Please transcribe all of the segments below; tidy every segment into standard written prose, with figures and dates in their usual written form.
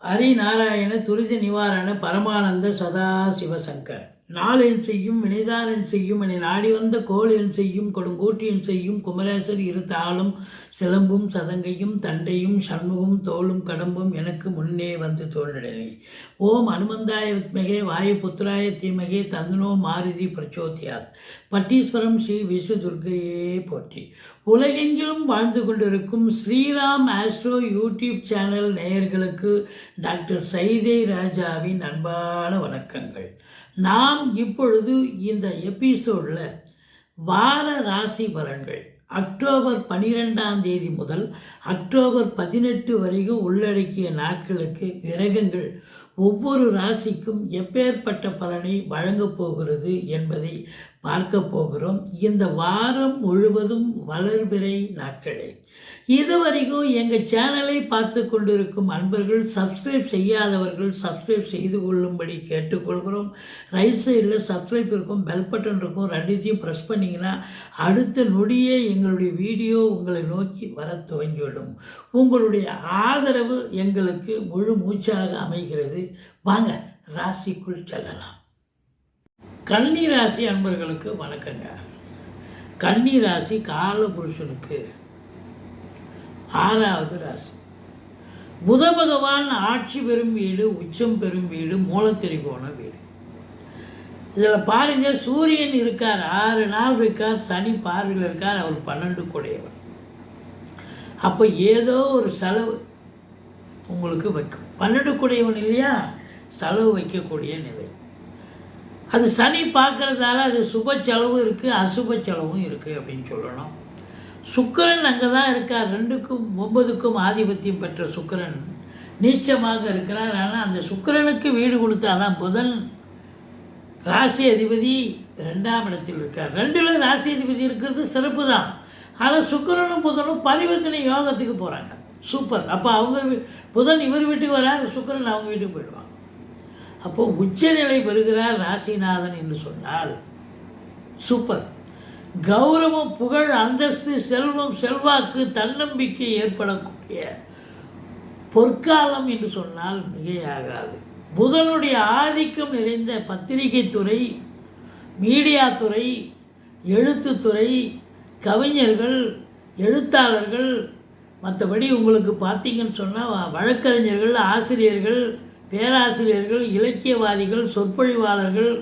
ஹரிநாராயண துரித நிவாரண பரமானந்த சதாசிவசங்கர் நாளென் செய்யும் வினைதாரன் செய்யும் என நாடி வந்த கோளென் செய்யும் கொடுங்கூட்டியன் செய்யும் குமரேசர் இரு தாளும் சிலம்பும் சதங்கையும் தண்டையும் சண்முகம் தோளும் கடம்பும் எனக்கு முன்னே வந்து தோன்றினே. ஓம் அனுமந்தாய வித்மகே வாயு புத்திராய தீமகே தந்தனோ மாருதி பிரச்சோதியாத். பட்டீஸ்வரம் ஸ்ரீ விஷ்ணு துர்க்கையே போற்றி. உலகெங்கிலும் வாழ்ந்து கொண்டிருக்கும் ஸ்ரீராம் ஆஸ்ட்ரோ யூடியூப் சேனல் நேயர்களுக்கு டாக்டர் சைதை ராஜாவின் அன்பான வணக்கங்கள். நாம் இப்பொழுது இந்த எபிசோடில் வார ராசி பலன்கள் அக்டோபர் 12ஆம் தேதி முதல் அக்டோபர் 18 வரைக்கும் உள்ளடக்கிய நாட்களுக்கு கிரகங்கள் ஒவ்வொரு ராசிக்கும் எப்பேற்பட்ட பலனை வழங்கப் போகிறது என்பதை பார்க்க போகிறோம். இந்த வாரம் முழுவதும் வளர்பிறை நாட்களே. இதுவரைக்கும் எங்கள் சேனலை பார்த்து கொண்டிருக்கும் அன்பர்கள் சப்ஸ்கிரைப் செய்யாதவர்கள் சப்ஸ்கிரைப் செய்து கொள்ளும்படி கேட்டுக்கொள்கிறோம். ரைட் சைடில் சப்ஸ்கிரைப் இருக்கும், பெல் பட்டன் இருக்கும், ரெண்டுத்தையும் ப்ரெஸ் பண்ணிங்கன்னா அடுத்த நொடியே எங்களுடைய வீடியோ உங்களை நோக்கி வர துவங்கிவிடும். உங்களுடைய ஆதரவு எங்களுக்கு முழு மூச்சாக அமைகிறது. வாங்க ராசிக்குள் செல்லலாம். கன்னி ராசி அன்பர்களுக்கு வணக்கங்க. கன்னி ராசி காலபுருஷனுக்கு 6வது ராசி. புத பகவான் ஆட்சி பெறும் வீடு, உச்சம் பெறும் வீடு, மூலத்திரிகோண வீடு. இதில் பாருங்க, சூரியன் இருக்கார், 6 நாள் இருக்கார், சனி பார்வையில் இருக்கார், அவர் 12 கூடையவர். அப்போ ஏதோ ஒரு செலவு உங்களுக்கு வைக்கும். 12 கூடையவன் இல்லையா, செலவு வைக்கக்கூடிய நிலை. அது சனி பார்க்கறதால அது சுப செலவும் இருக்குது, அசுப செலவும் இருக்குது அப்படின்னு சொல்லணும். சுக்கிரன் அங்கே தான் இருக்கார். 2க்கும் 9க்கும் ஆதிபத்தியம் பெற்ற சுக்கிரன் நீச்சமாக இருக்கிறார். ஆனால் அந்த சுக்கிரனுக்கு வீடு கொடுத்தாதான் புதன் ராசி அதிபதி 2ஆம் இடத்தில் இருக்கார். 2ல் ராசி அதிபதி இருக்கிறது சிறப்பு தான். ஆனால் சுக்கிரனும் புதனும் பரிவர்த்தனை யோகத்துக்கு போகிறாங்க. சூப்பர். அப்போ அவங்க புதன் இவர் வீட்டுக்கு வரார், சுக்கிரன் அவங்க வீட்டுக்கு போயிடுவாங்க. அப்போது உச்சநிலை பெறுகிறார் ராசிநாதன் என்று சொன்னால் சூப்பர். கௌரவம், புகழ், அந்தஸ்து, செல்வம், செல்வாக்கு, தன்னம்பிக்கை ஏற்படக்கூடிய பொற்காலம் என்று சொன்னால் மிகையாகாது. புதனுடைய ஆதிக்கம் நிறைந்த பத்திரிகை துறை, மீடியா துறை, எழுத்துத்துறை, கவிஞர்கள், எழுத்தாளர்கள், மற்றபடி உங்களுக்கு பார்த்தீங்கன்னு சொன்னால் வழக்கறிஞர்கள், ஆசிரியர்கள், பேராசிரியர்கள், இலக்கியவாதிகள், சொற்பொழிவாளர்கள்,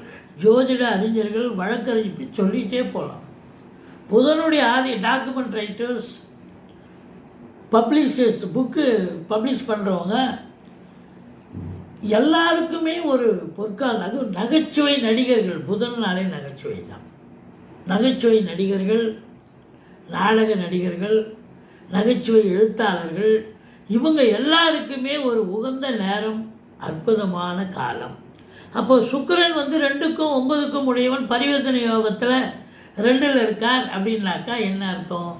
ஜோதிட அறிஞர்கள், வழக்கறிஞர் சொல்லிகிட்டே போகலாம். புதனுடைய document writers, publishers, book publish பண்ணுறவங்க எல்லாருக்குமே ஒரு பொற்காலம். அதுவும் நகைச்சுவை நடிகர்கள், புதன்னாலே நகைச்சுவை தான். நகைச்சுவை நடிகர்கள், நாடக நடிகர்கள், நகைச்சுவை எழுத்தாளர்கள், இவங்க எல்லாருக்குமே ஒரு உகந்த நேரம், அற்புதமான காலம். அப்போது சுக்கிரன் 2க்கும் 9க்கும் உடையவன் பரிவர்த்தனை யோகத்தில் 2ல் இருக்கார் அப்படின்னாக்கா என்ன அர்த்தம்?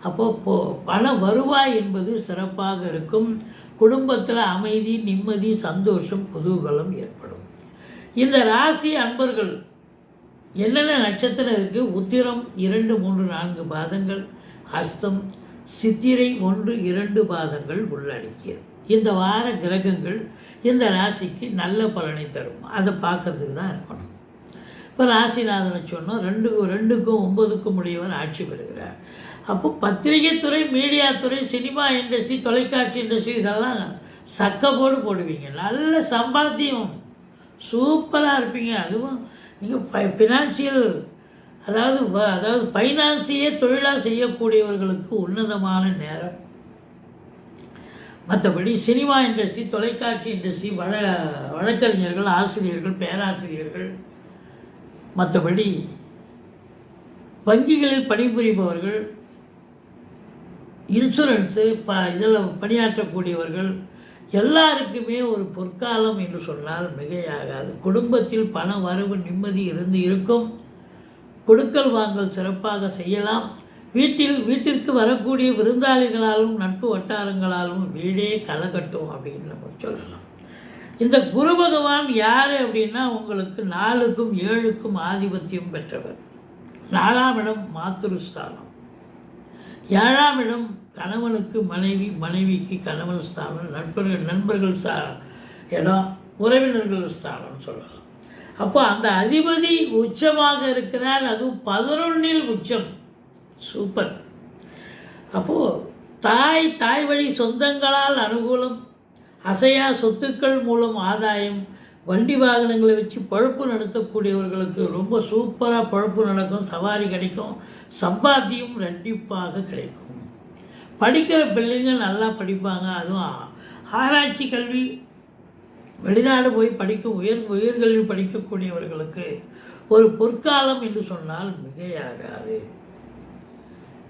அப்போது பண வருவாய் என்பது சிறப்பாக இருக்கும். குடும்பத்தில் அமைதி, நிம்மதி, சந்தோஷம், குதூகலம் ஏற்படும். இந்த ராசி அன்பர்கள் என்னென்ன நட்சத்திரம் இருக்குது? உத்திரம் 2, 3, 4 பாதங்கள், அஸ்தம், சித்திரை 1, 2 பாதங்கள் உள்ளடக்கியது. இந்த வார கிரகங்கள் இந்த ராசிக்கு நல்ல பலனை தரும். அதை பார்க்கறதுக்கு தான் இருக்கணும். இப்போ ராசிநாதனை சொன்னோம், 2க்கும் 9க்கும் உடையவர் ஆட்சி பெறுகிறார். அப்போ பத்திரிகை துறை, மீடியா துறை, சினிமா இண்டஸ்ட்ரி, தொலைக்காட்சி இண்டஸ்ட்ரி இதெல்லாம் சக்கப்போடு போடுவீங்க. நல்ல சம்பாத்தியம், சூப்பராக இருப்பீங்க. அதுவும் நீங்கள் ஃபினான்சியல் அதாவது ஃபைனான்ஸையே தொழிலாக செய்யக்கூடியவர்களுக்கு உன்னதமான நேரம். மற்றபடி சினிமா இண்டஸ்ட்ரி, தொலைக்காட்சி இண்டஸ்ட்ரி, வழக்கறிஞர்கள், ஆசிரியர்கள், பேராசிரியர்கள், மற்றபடி வங்கிகளில் பணிபுரிபவர்கள், இன்சூரன்ஸு இதில் பணியாற்றக்கூடியவர்கள் எல்லாருக்குமே ஒரு பொற்காலம் என்று சொன்னால் மிகையாகாது. குடும்பத்தில் பண வரவு, நிம்மதி இருக்கும். கொடுக்கல் வாங்கல் சிறப்பாக செய்யலாம். வீட்டிற்கு வரக்கூடிய விருந்தாளிகளாலும் நட்பு வட்டாரங்களாலும் வீடே கலகட்டும் அப்படின்னு நம்ம சொல்லலாம். இந்த குரு பகவான் யார் அப்படின்னா உங்களுக்கு 4க்கும் 7க்கும் ஆதிபத்தியம் பெற்றவர். 4ஆம் இடம் மாத்ருஸ்தானம், 7ஆம் இடம் கணவனுக்கு மனைவி, மனைவிக்கு கணவன் ஸ்தானம், நண்பர்கள் இடம், உறவினர்கள் ஸ்தானம்னு சொல்லலாம். அப்போ அந்த அதிபதி உச்சமாக இருக்கிறார், அதுவும் 11 உச்சம். சூப்பர். அப்போது தாய் வழி சொந்தங்களால் அனுகூலம், அசையா சொத்துக்கள் மூலம் ஆதாயம், வண்டி வாகனங்களை வச்சு பழப்பு நடத்தக்கூடியவர்களுக்கு ரொம்ப சூப்பராக பழப்பு நடக்கும், சவாரி கிடைக்கும், சம்பாத்தியம் ரெட்டிப்பாக கிடைக்கும். படிக்கிற பிள்ளைங்க நல்லா படிப்பாங்க, அதுவும் ஆராய்ச்சி கல்வி, வெளிநாடு போய் படிக்கும் உயர்கல்வி படிக்கக்கூடியவர்களுக்கு ஒரு பொற்காலம் என்று சொன்னால் மிகையாகாது.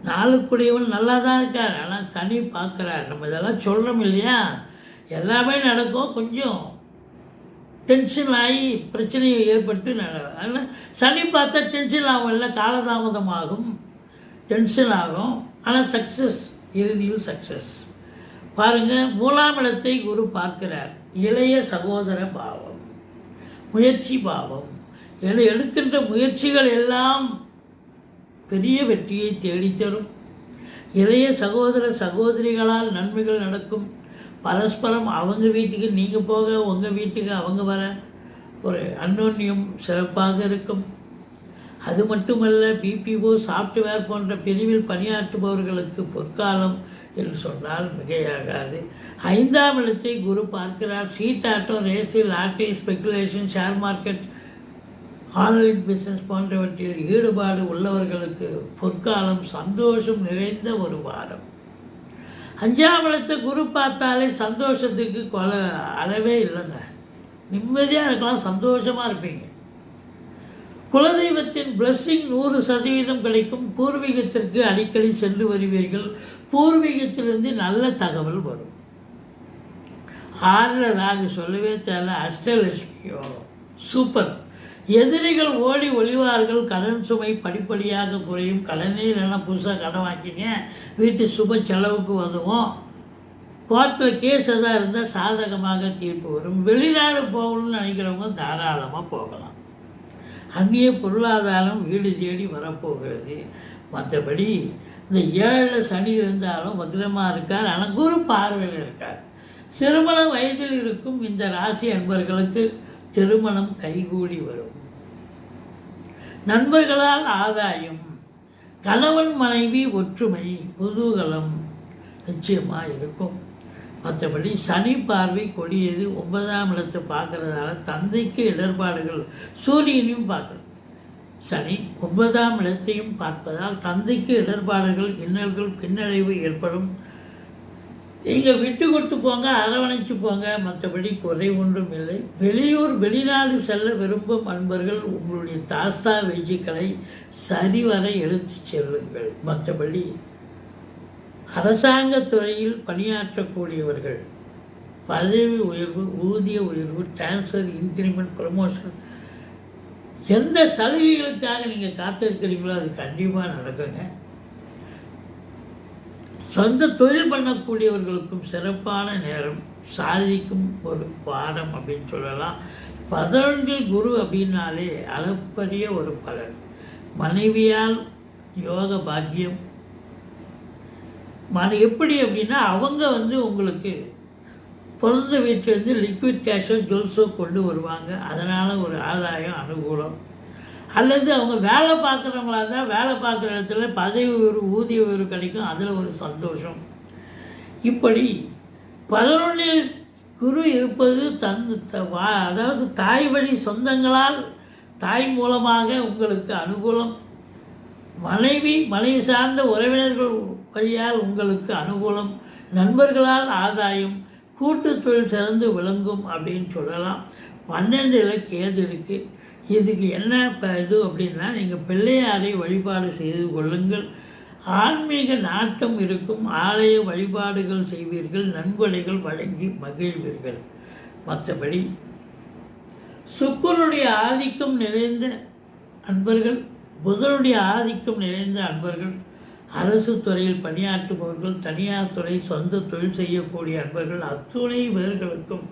நாளுக்குடையவன் நல்லா தான் இருக்கார், ஆனால் சனி பார்க்குறார். நம்ம இதெல்லாம் சொல்கிறோம் இல்லையா, எல்லாமே நடக்கும். கொஞ்சம் டென்ஷன் ஆகி பிரச்சனை ஏற்பட்டு ஆனால் சனி பார்த்தா டென்ஷன் ஆகும், இல்லை காலதாமதமாகும், டென்ஷன் ஆகும், ஆனால் சக்ஸஸ், இறுதியில் சக்ஸஸ். பாருங்கள், 3ஆம் இடத்தை குரு பார்க்கிறார். இளைய சகோதர பாவம், முயற்சி பாவம். எடுக்கின்ற முயற்சிகள் எல்லாம் பெரிய வெற்றியை தேடித்தரும். இளைய சகோதர சகோதரிகளால் நன்மைகள் நடக்கும். பரஸ்பரம் அவங்க வீட்டுக்கு நீங்கள் போக, உங்கள் வீட்டுக்கு அவங்க வர ஒரு அந்யோன்யம் சிறப்பாக இருக்கும். அது மட்டுமல்ல, பிபிஓ, சாஃப்ட்வேர் போன்ற பிரிவில் பணியாற்றுபவர்களுக்கு பொற்காலம் என்று சொன்னால் மிகையாகாது. 5ஆம் இடத்தை குரு பார்க்கிறார். சீட்டாட்டம், race, lottery, speculation, share market, online business போன்றவற்றில் ஈடுபாடு உள்ளவர்களுக்கு பொற்காலம், சந்தோஷம் நிறைந்த ஒரு வாரம். 5ஆம் இடத்தை குரு பார்த்தாலே சந்தோஷத்துக்கு அளவே இல்லைங்க. நிம்மதியாக இருக்கலாம், சந்தோஷமாக இருப்பீங்க. குலதெய்வத்தின் பிளஸ்ஸிங் 100% கிடைக்கும். பூர்வீகத்திற்கு அடிக்கடி சென்று வருவீர்கள். பூர்வீகத்திலிருந்து நல்ல தகவல் வரும். 6ல் ராகு, சொல்லவே தேவை. அஷ்டலட்சுமி யோகம் சூப்பர். எதிரிகள் ஓடி ஒளிவார்கள். கடன் சுமை படிப்படியாக குறையும். கடனே இல்லைன்னா புதுசாக கடன் வாங்கிங்க, வீட்டு சுப செலவுக்கு உதவும். கோர்ட்டில் கேஸ் எதாவது இருந்தால் சாதகமாக தீர்ப்பு வரும். வெளிநாடு போகணும்னு நினைக்கிறவங்க தாராளமாக போகலாம். அந்நிய பொருளாதாரம் வீடு தேடி வரப்போகிறது. மற்றபடி இந்த 7ல் சனி இருந்தாலும் வக்ரமாக இருக்கார், ஆனால் குரு பார்வையில் இருக்கார். திருமண வயதில் இருக்கும் இந்த ராசி அன்பர்களுக்கு திருமணம் கைகூடி வரும். நண்பர்களால் ஆதாயம், கணவன் மனைவி ஒற்றுமை, குதூகலம் நிச்சயமாக இருக்கும். மற்றபடி சனி பார்வை கொடியது. 9ஆம் இடத்தை பார்க்கறதால தந்தைக்கு இடர்பாடுகள். சூரியனையும் பார்க்கணும். சனி 9ஆம் இடத்தையும் பார்ப்பதால் தந்தைக்கு இடர்பாடுகள், இன்னல்கள், பின்னடைவு ஏற்படும். நீங்கள் விட்டு கொடுத்து போங்க, அரவணைச்சு போங்க, மற்றபடி குறை ஒன்றும் இல்லை. வெளிநாடு செல்ல விரும்பும் அன்பர்கள் உங்களுடைய தாஸ்தா வெஜிக்களை சரிவர எடுத்து செல்லுங்கள். மற்றபடி அரசாங்க துறையில் பணியாற்றக்கூடியவர்கள் பதவி உயர்வு, ஊதிய உயர்வு, டிரான்ஸ்ஃபர், இன்க்ரிமெண்ட், ப்ரமோஷன், எந்த சலுகைகளுக்காக நீங்கள் காத்திருக்கிறீங்களோ அது கண்டிப்பாக நடக்குங்க. சொந்த தொழில் பண்ணக்கூடியவர்களுக்கும் சிறப்பான நேரம், சாதிக்கும் ஒரு பாடம் அப்படின்னு சொல்லலாம். 11 குரு அப்படின்னாலே அளப்பரிய ஒரு பலன். மனைவியால் யோக பாக்கியம். எப்படி அப்படின்னா, அவங்க உங்களுக்கு பிறந்த வீட்டிலேருந்து லிக்விட் கேஷோ ஜுவல்ஸோ கொண்டு வருவாங்க. அதனால் ஒரு ஆதாயம், அனுகூலம். அல்லது அவங்க வேலை பார்க்குறவங்களா இருந்தால் வேலை பார்க்குற இடத்துல பதவி உயர்வு, ஊதிய உயர்வு கிடைக்கும், அதில் ஒரு சந்தோஷம். இப்படி 11 குரு இருப்பது அதாவது தாய் வழி சொந்தங்களால், தாய் மூலமாக உங்களுக்கு அனுகூலம். மனைவி சார்ந்த உறவினர்கள் வழியால் உங்களுக்கு அனுகூலம். நண்பர்களால் ஆதாயம். கூட்டு தொழில் சிறந்து விளங்கும் அப்படின்னு சொல்லலாம். 12ல் கேது இருக்குது. இதுக்கு என்ன இது அப்படின்னா, நீங்கள் பிள்ளையாரை வழிபாடு செய்து கொள்ளுங்கள். ஆன்மீக நாட்டம் இருக்கும். ஆலய வழிபாடுகள் செய்வீர்கள். நன்கொடைகள் வழங்கி மகிழ்வீர்கள். மற்றபடி சுக்கிரனுடைய ஆதிக்கம் நிறைந்த அன்பர்கள், புதனுடைய ஆதிக்கம் நிறைந்த அன்பர்கள், அரசு துறையில் பணியாற்றுபவர்கள், தனியார் துறை, சொந்த தொழில் செய்யக்கூடிய அன்பர்கள், அத்துணை பேர்களுக்கும்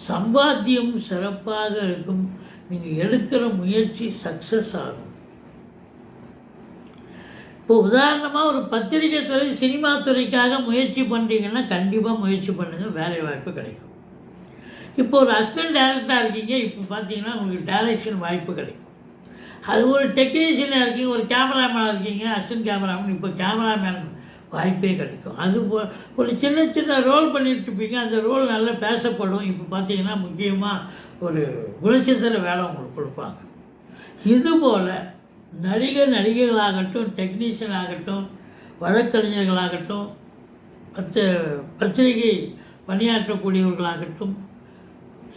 சம்பாத்தியம் சிறப்பாக இருக்கும். நீங்கள் எடுக்கிற முயற்சி சக்ஸஸ் ஆகும். இப்போ உதாரணமாக ஒரு பத்திரிகை துறை, சினிமா துறைக்காக முயற்சி பண்ணுறீங்கன்னா கண்டிப்பாக முயற்சி பண்ணுங்கள், வேலை வாய்ப்பு கிடைக்கும். இப்போ ஒரு அசிஸ்டன்ட் டைரக்டராக இருக்கீங்க, இப்போ பார்த்தீங்கன்னா உங்களுக்கு டைரக்ஷன் வாய்ப்பு கிடைக்கும். அது ஒரு டெக்னீஷியனாக இருக்கீங்க, ஒரு கேமராமேனாக இருக்கீங்க, அசிஸ்டன்ட் கேமராமேன், இப்போ கேமராமேன் வாய்ப்பே கிடைக்கும். அது ஒரு சின்ன சின்ன ரோல் பண்ணிட்டு இருப்பீங்க, அந்த ரோல் நல்லா பேசப்படும். இப்போ பார்த்தீங்கன்னா முக்கியமாக ஒரு குணச்சித்திர வேலை உங்களுக்கு கொடுப்பாங்க. இதுபோல் நடிகைகளாகட்டும், டெக்னீஷியன் ஆகட்டும், வழக்கறிஞர்களாகட்டும், பத்திரிகை பணியாற்றக்கூடியவர்களாகட்டும்,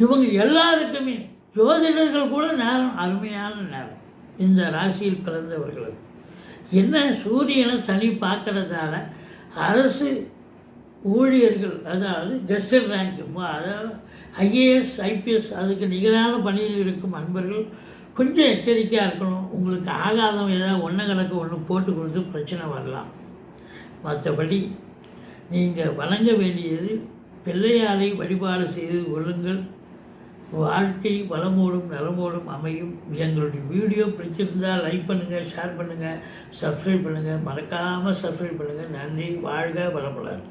இவங்க எல்லாருக்குமே ஜோதிடர்கள் கூட நேரம் அருமையான நேரம் இந்த ராசியில் பிறந்தவர்களுக்கு. என்ன சூரியனை சனி பார்க்கறதால அரசு ஊழியர்கள், அதாவது கெஸ்டட் ரேங்க், அதாவது ஐஏஎஸ் ஐபிஎஸ் அதுக்கு நிகரான பணியில் இருக்கும் அன்பர்கள் கொஞ்சம் எச்சரிக்கையாக இருக்கணும். உங்களுக்கு ஆகாதம் ஏதாவது ஒன்று கணக்கு ஒன்று போட்டு கொடுத்து பிரச்சனை வரலாம். மற்றபடி நீங்கள் வணங்க வேண்டியது பிள்ளையாரை வழிபாடு செய்து கொள்ளுங்கள். வாழ்க்கை வளமோடும் நலமோடும் அமையும். எங்களுடைய வீடியோ பிடிச்சிருந்தால் லைக் பண்ணுங்கள், ஷேர் பண்ணுங்கள், சப்ஸ்கிரைப் பண்ணுங்கள், மறக்காமல் சப்ஸ்கிரைப் பண்ணுங்கள். நன்றி. வாழ்க வளமுடன்.